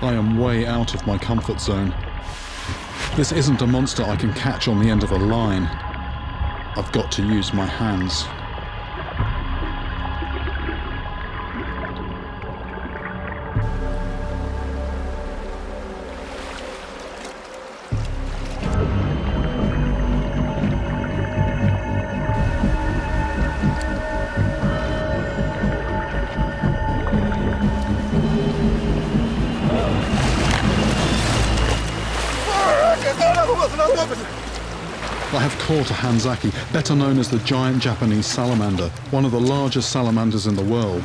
I am way out of my comfort zone. This isn't a monster I can catch on the end of a line. I've got to use my hands. I have caught a Hanzaki, better known as the giant Japanese salamander, one of the largest salamanders in the world,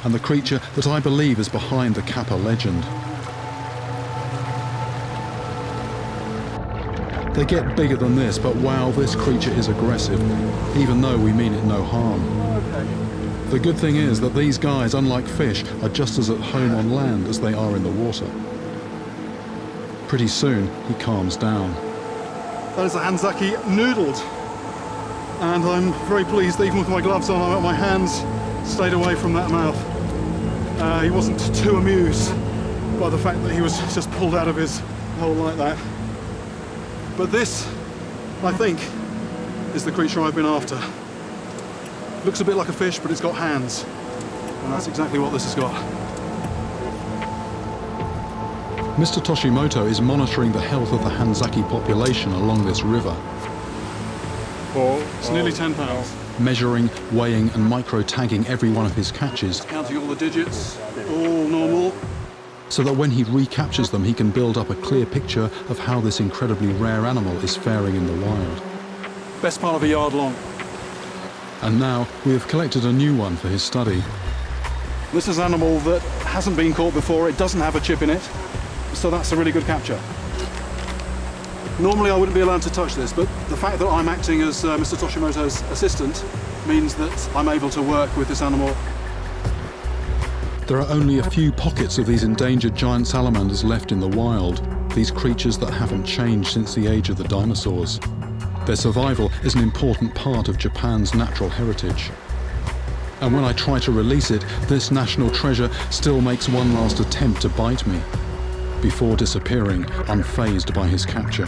and the creature that I believe is behind the Kappa legend. They get bigger than this, but wow, this creature is aggressive, even though we mean it no harm. The good thing is that these guys, unlike fish, are just as at home on land as they are in the water. Pretty soon, he calms down. That is a Hanzaki noodled, and I'm very pleased that even with my gloves on, my hands stayed away from that mouth. He wasn't too amused by the fact that he was just pulled out of his hole like that. But this, I think, is the creature I've been after. Looks a bit like a fish, but it's got hands, and that's exactly what this has got. Mr. Toshimoto is monitoring the health of the Hanzaki population along this river. It's nearly 10 pounds. Measuring, weighing and micro-tagging every one of his catches. Counting all the digits, all normal. So that when he recaptures them, he can build up a clear picture of how this incredibly rare animal is faring in the wild. Best part of a yard long. And now we have collected a new one for his study. This is an animal that hasn't been caught before. It doesn't have a chip in it. So that's a really good capture. Normally I wouldn't be allowed to touch this, but the fact that I'm acting as Mr. Toshimoto's assistant means that I'm able to work with this animal. There are only a few pockets of these endangered giant salamanders left in the wild, these creatures that haven't changed since the age of the dinosaurs. Their survival is an important part of Japan's natural heritage. And when I try to release it, this national treasure still makes one last attempt to bite me, before disappearing, unfazed by his capture.